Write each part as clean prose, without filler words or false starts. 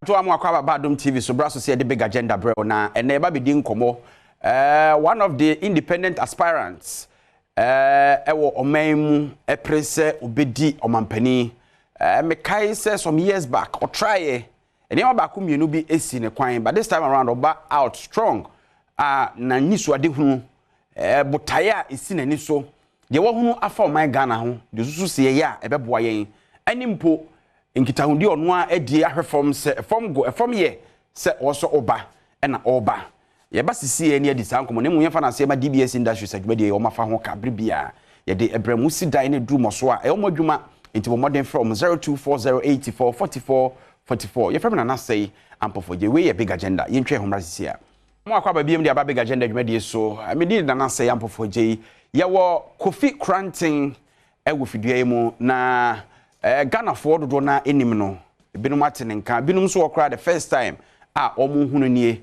To am akwa ba AdomTV so bra so say the big agenda bro na and eba be din komo one of the independent aspirants ewo oman mu prese obedi omampani me kai say some years back or try e ema ba ko mienu bi esi ne kwan but this time around oba out strong na niso ade hunu botaya esi na ni so de wo hunu afa oman Ghana ho de susu se ye a ebeboa yen animpo nkitahundi ono a edi ahwefom se from ye se also oba na oba ye ba sisi ye ne edi sankomo ne munye fa na se ma DBS industry adwuma de ye o mafa ho ka brebia ye de ebremu si dan ne drum so a e o modwuma enti bo modern from 0240844444 ye from na say ampofo je we ye big agenda ye ntwe homra sisi a mo akwa ba biem de aba big agenda adwuma de so me di na say ampofo je ye wo Kofi Koranteng e wo fidua mu na Ghana for do na enim no binum atenenka binum so okra the first time omo hunu nie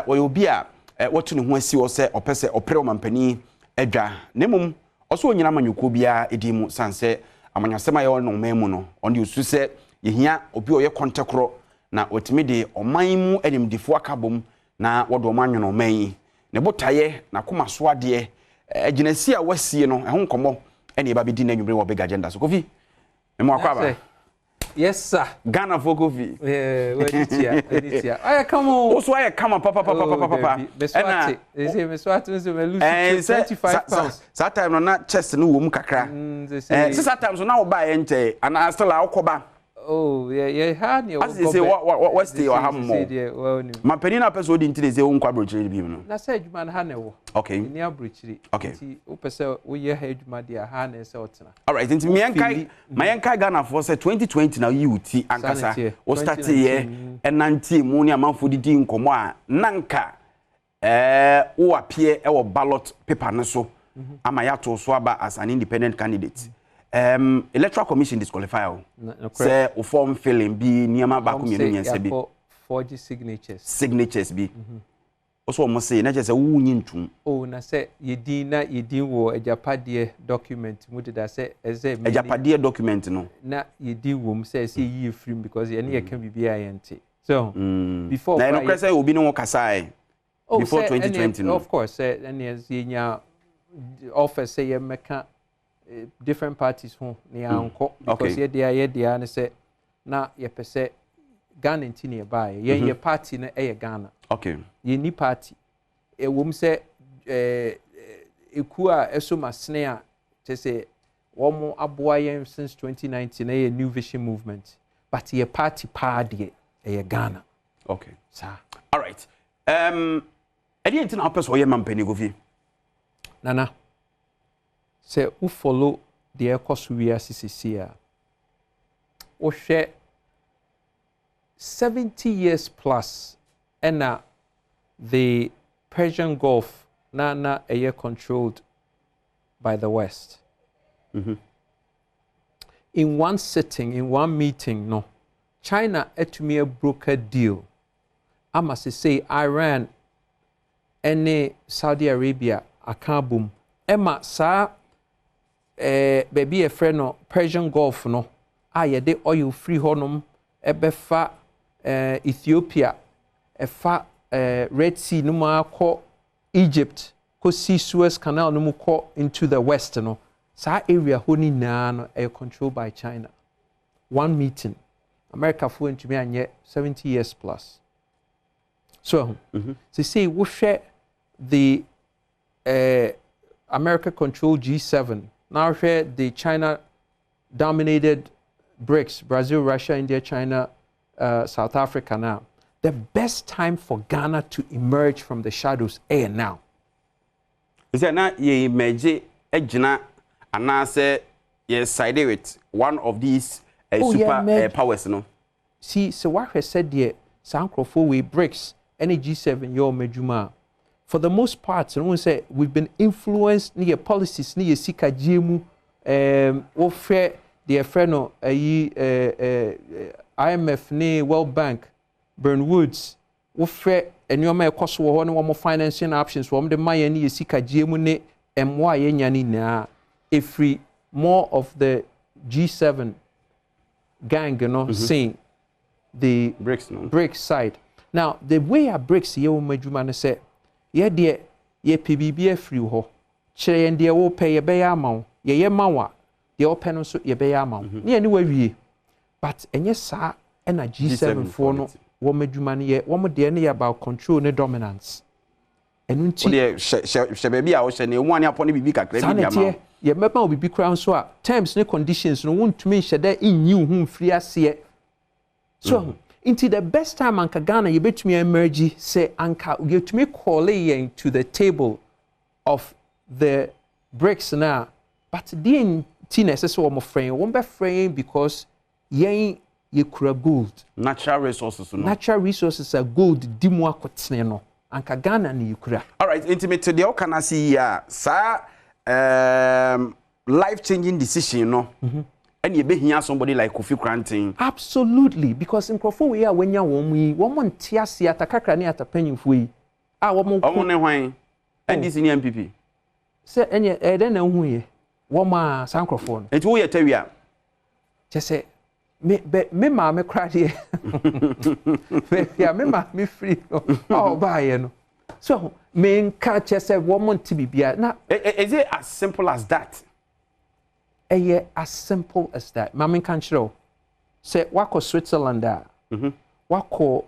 obi a wotu ne ho asi wo se opese opre omampani adwa nemum oso onyina manyuko bia edimu sanse amanyasema ye no memu no onde usu se yehia obi oye kontekro na otimi de oman mu animdifo akabom na wodo manwono man ne botaye na komaso ade aginasi a wasie no ehon komo ene ba bedi na nwumre wo big agenda so Kofi yes, sir. Ghana for Kofi. Editia. I come on. Also, I come on, papa. They say, Miss Watson, we lose 25 pounds. That time, on that chest, no woman kakra. Sometimes, now buy ente, and I still our coba. Oh, yeah, hard. As they say, what's the or have more? My penina episode into the own quadruple. I said, man, Hanno. Okay. Near bridge. Okay. Opesa, we heard my dear Hannes or all right, into me and my Ghana for 2020 now you tea and Casa or start here and 90 money amount for the dean Comoa Nanka or appear our ballot paper naso. Amayato Swaba as an independent candidate. Electoral Commission disqualify. Say o form filling be niama ba community sebi. Forge signatures be. Also must say na just a wunyintum. Oh na say yedin wo ejapade document mu de da say eze ejapade document no. Na yedin wo say ye free because ye na can be ente. So before na no kwese obi no kasa before 2020 no. Of course say any nya office say ye meka different parties who ni anko because ye dia ne say na ye pese Ghana ntini buy ye party na Ghana. Okay. Ye ni party e wom say eku a eso masne a te say wo aboa yen since 2019 na ye new vision movement but ye party de e Ghana. Okay. Sir. All right. Edi ntina opes oye mampani Kofi. Nana. Say who follow the course we are CCC o share 70 years plus and the Persian Gulf na controlled by the West. In one sitting, in one meeting, no, China to me a broker deal. I must say Iran and Saudi Arabia a boom. Emma sa baby a friend no Persian Gulf no de oil free honum ebefa Ethiopia efa Red Sea no ma ko Egypt ko see Suez Canal no ko into the west no sa area honi na no controlled by China. One meeting America flew into me anye 70 years plus. So they say we share the America controlled G7. Now share the China dominated BRICS, Brazil, Russia, India, China, South Africa now. The best time for Ghana to emerge from the shadows is now. Is that not ye meji ejina anase ye side with one of these super powers no? See, so what I said here, Sankrofo we BRICS, any G7 your mejuma. For the most part, I want to say we've been influenced near policies near Sika Jimu, offer the friend IMF, near World Bank, Bern Woods, offer and your may cost one more financing options from the Maya near Sika Jimu ne MY Yanni na if more of the G7 gang, you know, saying the BRICS side. Now, the way a BRICS ye wo madwuma no say, ye de ye PBB free ho. Chere en de wo pay ye be ya ma wo. Ye ma wa, de wo pay no so ye be ya ma wo. Ne ani wa wie. But enye sa na G7 for no wo madwuma no ye, wo mo de ne about control ne dominance. Enu nti she baby a wo she ne wo ani apɔ ne bibi kakra bi ya ma. Ye meba obibi kra so a terms ne conditions no wontumi hyede inyi wo hu free ase. So into the best time anka Ghana you betumi emerge say anka you to me call yen to the table of the BRICS now, but the TNS is one frame won't be frame because yen ye kura gold natural resources are gold dimwa kotene no anka Ghana ni yukura. All right, intimate to the okana see ya sa life changing decision no. And you be here somebody like Kofi Koranteng. Absolutely, because in Kofi we are when you woman tiasi atakakra ni atapenyimfo yi. Ah woman ne hwan. And this in MPP. Say enye den na hu ye. Woman sankrofo no. Enti wo ye tawia. Je say me ma me kra de. Me ma me free no. Oh ba ye no. So me nka che say woman ti bibia na is it as simple as that? As simple as that. Mami kanchiro. Say wako Switzerland da. Wako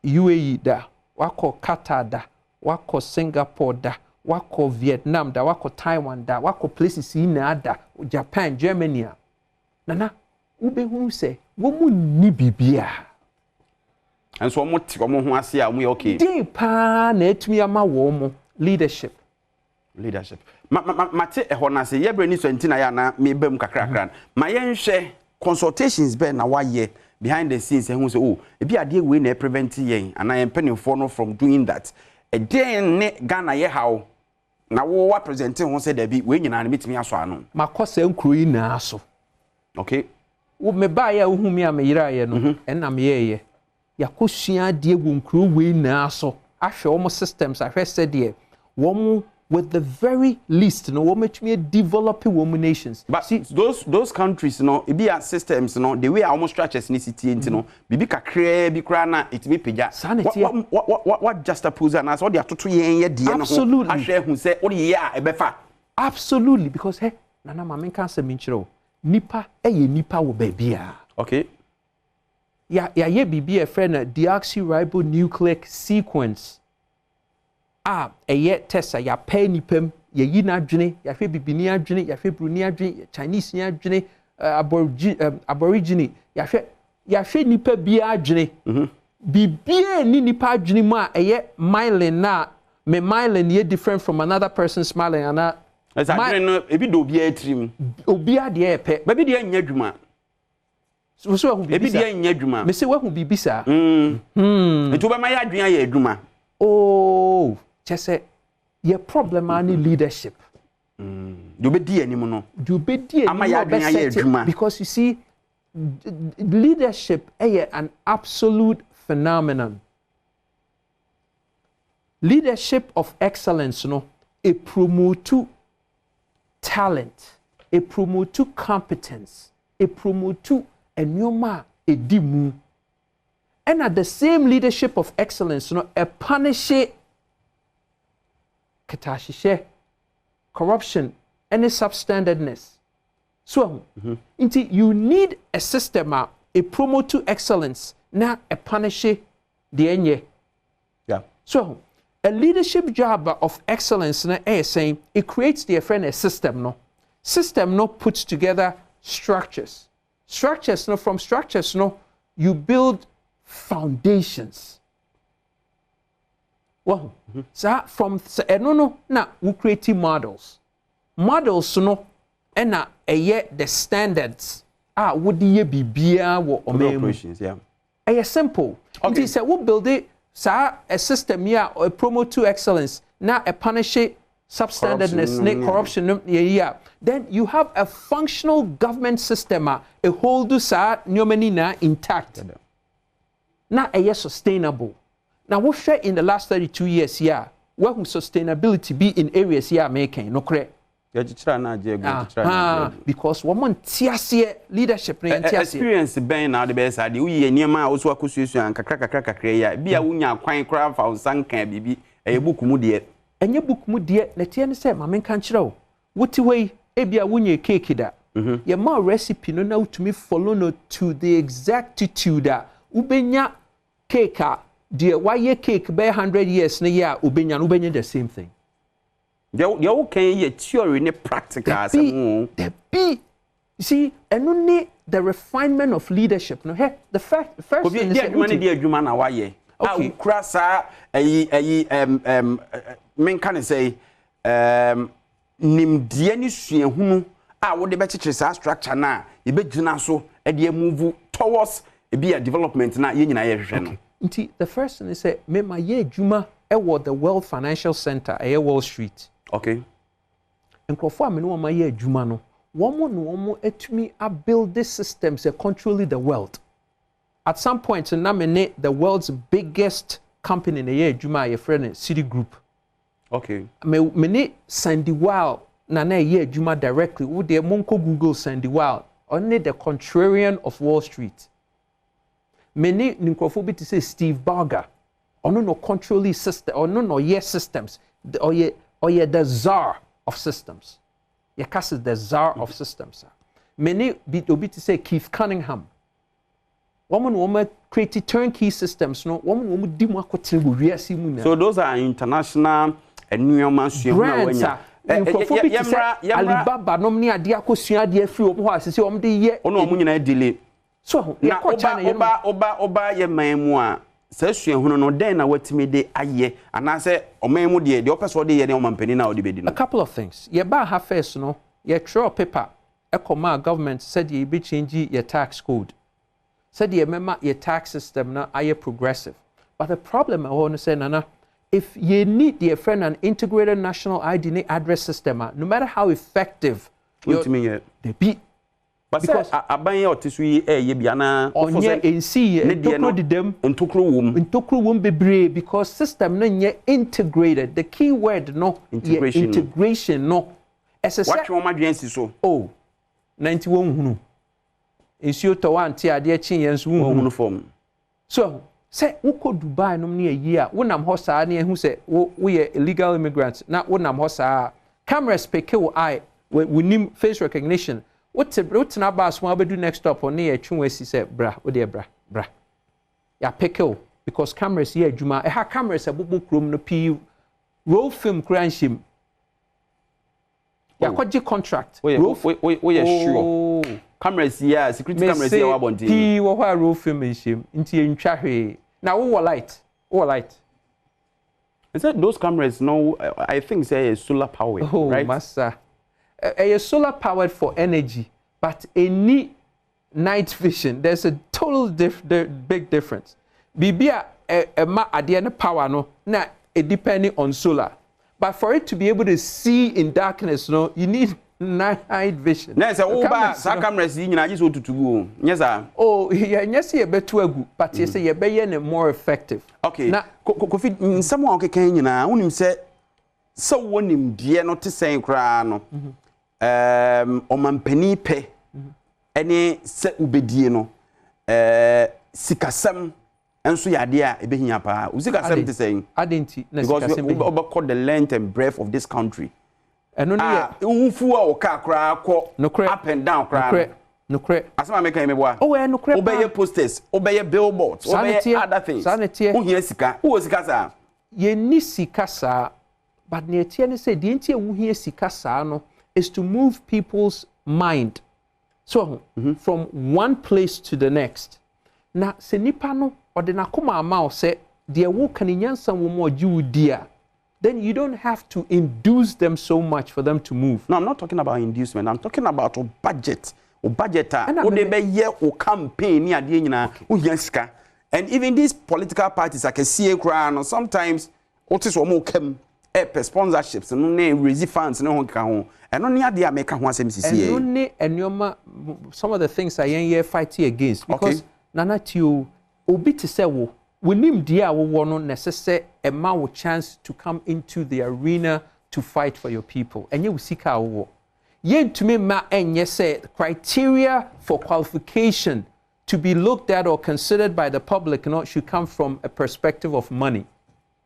UAE da. Wako Qatar da. Wako Singapore da. Wako Vietnam da. Wako Taiwan da. Wako places in da. Japan, Germany. Nana, ube hu say womu ni bibia. And so womu hu ase a mu okay. Dey pa na etumi ama wo leadership. Mate ehɔ na se yebre ni so ntina ya na me bam kakrakran ma yenhwɛ consultations be na waye behind the scenes ehun se oh ebi ade we na prevent yen ana yen penifo no from doing that den ne Ghana ye hawo na wo wa presenting ho se da bi we nyina na metimi aso ano makosa nkuro yi na aso okay wo me ba ya hu mi am yira ye no na me ye yakosua ade wo nkuro we na aso ahwɛ wo systems ahwɛ se de wo with the very least, no, what makes me develop nations. But see, those countries, you know, it be our systems, you know, the way almost structures ethnicity, you know, bibi kakre, bikrana, it be pija. What just a pose and what they are to 2 years, absolutely. I share who say, oh yeah, ebefa. Absolutely, because hey, nana mamen can't say minchiro. Nipa, nipa wo baby. Okay. Yeah, bibi a friend, deoxyribonucleic sequence. Tessa ya pay nipem ye yi na adwene ya hwe bibini adwene ya hwe bruni adwene Chinese ni adwene aborigine ya hwe nipa bi adwene bibie ni nipa adwene mu a myelin na me myelin ye different from another person's myelin ana adwene no ebi do obi atrim obi ade e pe ba bi de nya adwuma so wa hu bibisa ebi de nya adwuma me se wa hu bibisa etu ba ma ya adwene ya adwuma oh chese ye problem ani leadership do be di anim no do be di anim because you see leadership is an absolute phenomenon. Leadership of excellence no it promote talent, it promote competence, it promote enyoma edimu. And at the same leadership of excellence no a punish katashishe corruption any substandardness. So you need a system a promote to excellence na a punish the enye. Yeah. So a leadership job of excellence na saying it creates the friend a system no puts together structures no from structures no you build foundations. Well, so from no na we create models no and the standards would ye be beer or operations, yeah. Simple. Okay. Say we build it a system here or promote to excellence now a punish substandardness corruption yeah. Then you have a functional government system a whole do sa na intact. Now sustainable. Now what in the last 32 years here where will sustainability be in areas here making no correct. because woman tiasie leadership na tiasie experience ben na the best ade uyi niema oso akosusu an kakra ya bia wunya kwan kra fa unsanka bibi book mu de enye book mu de na tie ne se ma men kan kire wo wuti wei e bia wunye cake da ye ma recipe no na utumi follow no to the exactitude a ubenya cake a de why cake by 100 years na ya ubenya the same thing. You can hear theory ne practical. The B. You see, and only the refinement of leadership. No, hey, the first thing is okay. Krasa, men can say, nim diani hunu. What the better structure now? You bet so a dear move towards a development now. Okay. The first thing is say, me my ye juma. The World Financial Center, Wall Street. Okay. And Kofi ameno ma ye adwuma no. Womo etumi build these systems that control the world. At some point, the world's biggest company in the year adwuma your friend Citigroup. Okay. Me Sandy Weil na ye adwuma directly. Wo de monko Google Sandy Weil. Only the contrarian of Wall Street. Many ninkofo bi to say Steve Barger. Or no controlling system, or no yes systems, or ye the czar of systems. Ye cast the czar of systems. Many be to say Keith Cunningham. Woman create turnkey systems. No woman do more. So those are international and brands. Alibaba no mni ade akosua ade afiri omo ho asese omo de ye. Ono omo nyina delay. So ye ko China oba ye man mu a sesua hunu no den na watimi de aye anase oman mu de opeso de ye ne omampani na odi bedi no. A couple of things. Ye ba ha first no, ye throw paper ekoma government said ye be change your tax code. Said ye remember your tax system na aye progressive. But the problem I want to say nana, if you need the friend an integrated national ID address system, no matter how effective the be. Because abanye otisui ye biana onye ensi entokro didem entokro wom bebre because system no nye integrated. The key word no integration no ss what you want adwensi so 91 hunu ensi to wan ti ade chin yenso hunu form so say uko Dubai no ne yi a wonam ho saa ne ehu say wo ye illegal immigrants na wonam ho saa cameras pick your eye we face recognition. What's na bus one do next stop on near Chunwesi said, bra, oh dear bra. Ya pickle because cameras here, Juma, ha cameras a book room no P roll film cranshim. Ya kwaji contract. We sure. Cameras here, security cameras here, wabonti. P wa roll film in shim, into in now what light. I said those cameras no, I think say solar power, right? Massa. A solar powered for energy, but any night vision, there's a total big difference. Bibia ma adiana power no na it depending on solar. But for it to be able to see in darkness, no, you need night vision. Na say oba sa cameras yi nyina just otutugu. Yes sir. Oh, yes ye betu agu, but you say ye be ye more effective. Okay. Na Kofi someone okay nyina unim say so wonim die no te sen kra no. Omampani pe ene se ubedie no sikasam enso yade a ebehia pa usikasam te saying adenti na sikasam because the length and breadth of this country eno ne ufu a oka kra akọ up and down kra no kre asema make me boa no kre obeye posters obeye billboards obeye other things uhia sika wo sika sa ye ni sika sa but ne tie ne say de ntie uhia sika sa no is to move people's mind. So, from one place to the next. Na se nipa no ode na koma ama say de wo kan nyansa wo mo ju dia. Then you don't have to induce them so much for them to move. No, I'm not talking about inducement. I'm talking about a budget. O budgeter. O de be ye o campaign ni ade nyina o hiasika. And even these political parties like a CA crown sometimes what is wo mo kam sponsorships no na raise funds no ho ka ho. And only at the American one MCCA. And only some of the things I am here fighting against because Nana to obi to say we need dia we want necessary a chance to come into the arena to fight for your people. And you seek our war. Yen to me ma and yes say criteria for qualification to be looked at or considered by the public should come from a perspective of money.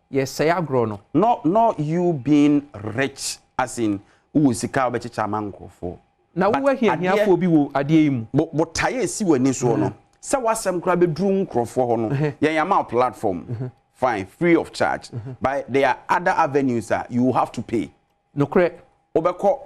Yes, say agrono. Not you being rich as in who is sika obechi chamanko for. Now we were here for be wo adie mu. But taye si wani so no. Say wasem kra be drum krofo ho no. Yen platform. Fine, free of charge. But there are other avenues that you have to pay. No correct. Obeko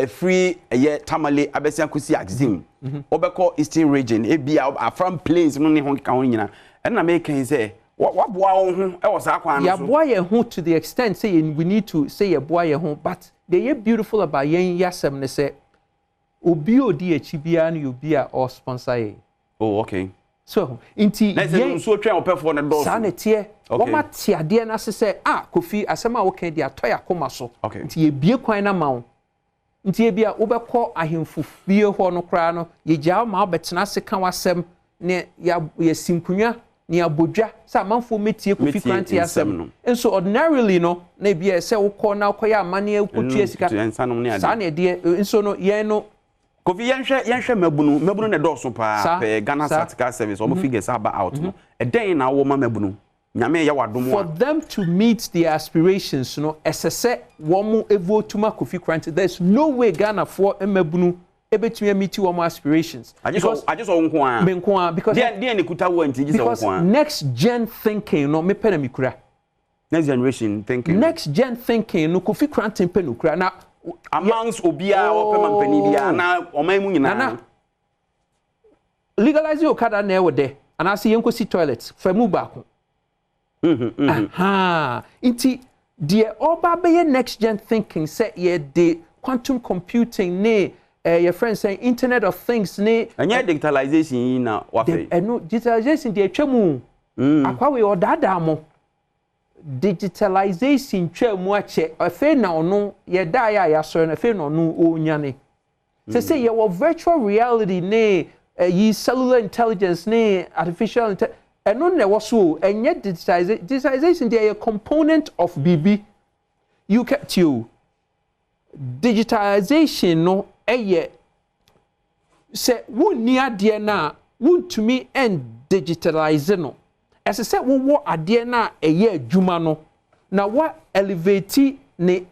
free tamale abesian kusi axim. Obeko Eastern region ebia from plains no ne ho ka ho nyina. And na make say what boy ho e was akwan no. Ya boy ho to the extent say we need to say ya boy ho, but they are beautiful about yen yasem ne say obi odi echi bia na obi a or sponsor ye. Oh, okay. So inti yen so twa opefo ne do. Sanete wo mate ade na se Kofi asema wo kan dia toya koma so. Inti ye bie kwan na ma wo. Inti ye bia wo bekọ ahemfu fie ho no kra no ye gya ma obetena se kan wasem ne ya simpunwa ne abodwa sa manfo metie Kofi Koranteng asem. And so ordinarily no na bia se wo kọ na kọ ya amane akutua sika. Sane de so no ye no Kofi yenhwe mabunu ne do so pa pe Ghana Statistical Service omo figures aba out no e den na wo ma mabunu nyame ye wadom for them to meet their aspirations esese wo mo evotuma Kofi Koranteng. There's no way Ghana for mabunu ebetumi meet wo aspirations. I just nko a because dey kuta wo anti just nko a next gen thinking no me pena mikura next generation thinking no Kofi Koranteng pe no kura na amongst obia opema mpani bia na oman mu nyina legalize okada na ewo de and I see yenkosi toilets famu baako inti the oba be next gen thinking say ye the quantum computing ne your friends say internet of things ne anya digitalization na wafe no digitalization de atwamu akwa we odada mo digitalization twemu ache afi na ono ye da ya so na afi na ono onyane say ye wo virtual reality ne yi cellular intelligence ne artificial intelligence eno ne wo so enye digitalization dey a component of BB you get you digitalization no eye say wonni ade na wontumi end digitalize no as I said, wo ade na eye adwuma no na what elevate ne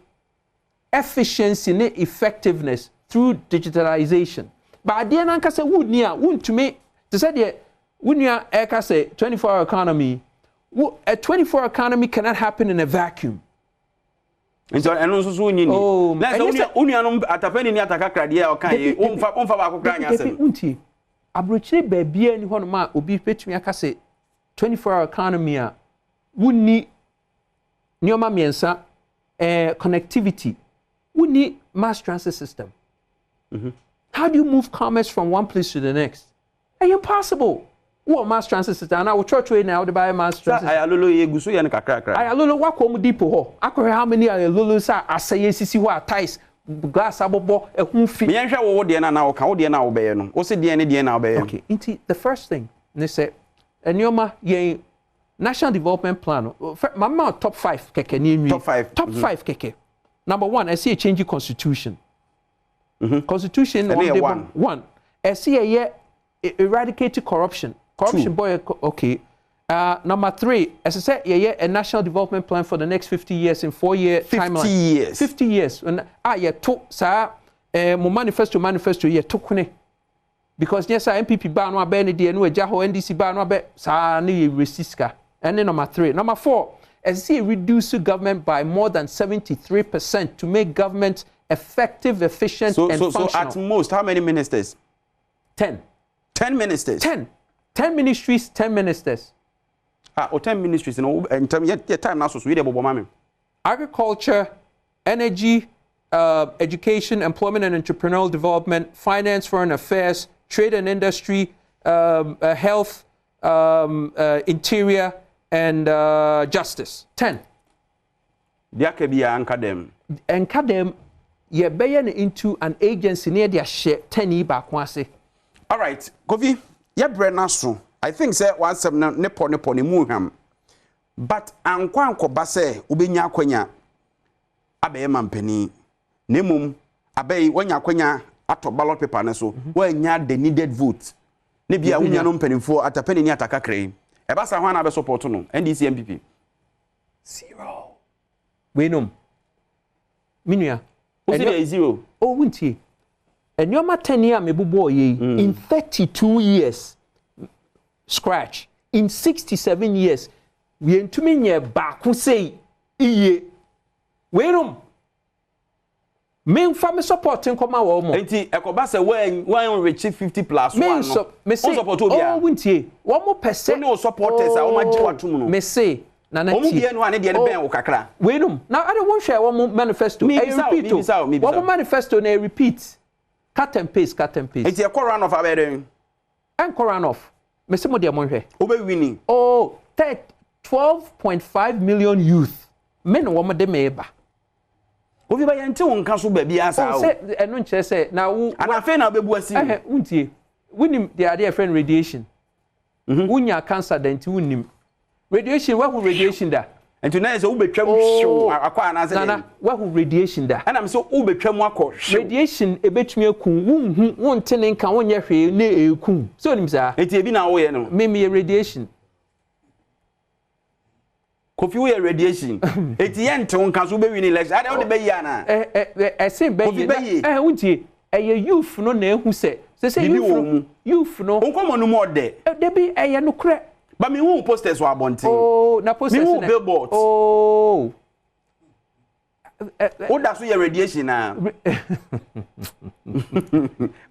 efficiency ne effectiveness through digitalization. But ade na nka say wonni a wontumi to say the wunia eka say 24-hour economy. A 24-hour economy cannot happen in a vacuum. And so so nyini. Oh, let's unia no atapeni ni atakakra de o kan ye umfa ba ko kra nya asem. Unti abrochire baabia ni hono ma obi petumi aka say 24-hour economy a wunni nioma miensa connectivity wunni mass transit system. How do you move commerce from one place to the next? Impossible. What mass transit system? And I will church way now to buy mass transit. I alolo ye gusu ye kakra. I alolo wa ko mu dipo ho. Akore how many alolo sa aseye sisi ho ties glass abobo ehun fi. Me yenhwe wo de na o ka wo de na wo be ye no. Wo se de na wo be ye. Okay, into the first thing they say enioma ye national development plan. Mama top 5 keke ni nwi. Top 5 keke. Number 1, I see a change constitution. Constitution one. I see a eradicate corruption. Corruption, boy, okay. Number 3, as I said, a national development plan for the next 50 years in 4-year timeline. 50 years. And took mo manifesto ye took ne. Because yes, MPP ba no abe ne de no agya ho NDC ba no abe sa na ye resiska. And then number 3. Number 4, as I see reduce government by more than 73% to make government effective, efficient, and functional. So at most, how many ministers? 10. 10 ministers. 10 ministries, 10 ministers. 10 ministries in terms of time now, so we have agriculture, energy, education, employment and entrepreneurial development, finance, foreign affairs, trade and industry, health, interior, and justice. 10. There can be an academy. You're baying into an agency near their share 10 back once. All right, Kofi. Yeah, Brennaso. I think say one seven nepo ni muham. But ankwa base ubinya kwenya. abaye mampani nemum abaye wanya kwanya ato ballot paper ne so wanya the needed vote ne bia wonya no mpanimfo atapani ni atakakrai e ba sa ho na be support no NDC MPP 0 Wenom minua o se 0 oh wuntie enyoma 10 year mebubo ye in 32 years scratch in 67 years we entumi nye ba ku sei iye wenom men fa me supporting koma wo mo enti ekoba se when reach 50 plus 1 no me support obia oh wuntie wo mo pese no supporters a wo ma jiwatum no me say na na ti omu bia no ane de ben wo kakra wenom na ade won hwe wo mo manifesto e repeat wo mo manifesto na repeat cut and paste enti e run off abere en run off me say mo de mo hwe obe winning oh 12.5 million youth men wo mo de meba obi ba yente won kan so ba bia sa o say eno nche say na wo ana fe na obebu asi untie wunim the idea friend radiation wunya cancer dent wunim radiation wa radiation da enti na say wo betwam hyew akwa na say na wa radiation da ana me say wo betwam akọ hyew radiation ebetumi akun wunhu wontene nka wonye hwe na ekun so onim sa enti ebi na wo ye no me radiation Kofi we radiation enti yente won kan so be win election ade wo de be yi ana say be yi wuntie youth no na ehu say youth no onkomo no mo de bi no kre ba me hu posters wa bonten oh na posters me hu billboards oh o da so ye radiation na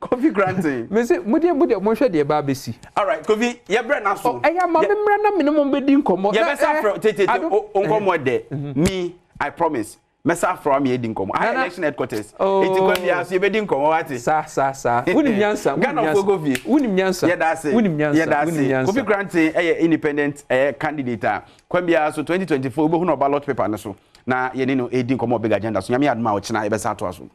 Kofi Koranteng me say mo hwe de ba besi all right Kofi ye bre na so ma me mra na me no be di nkomo ye be sa tete onkomo de me I promise mesa from ye di nkomo I election headquarters enti kwa bia so ye be di nkomo wati sa unim nyansa unim nyansa ye da say Kofi Koranteng independent candidate kwa bia so 2024 obo hu no ballot paper ne so na ye ni no edi nkomo big agenda so nyame adoma o china ye be sa to aso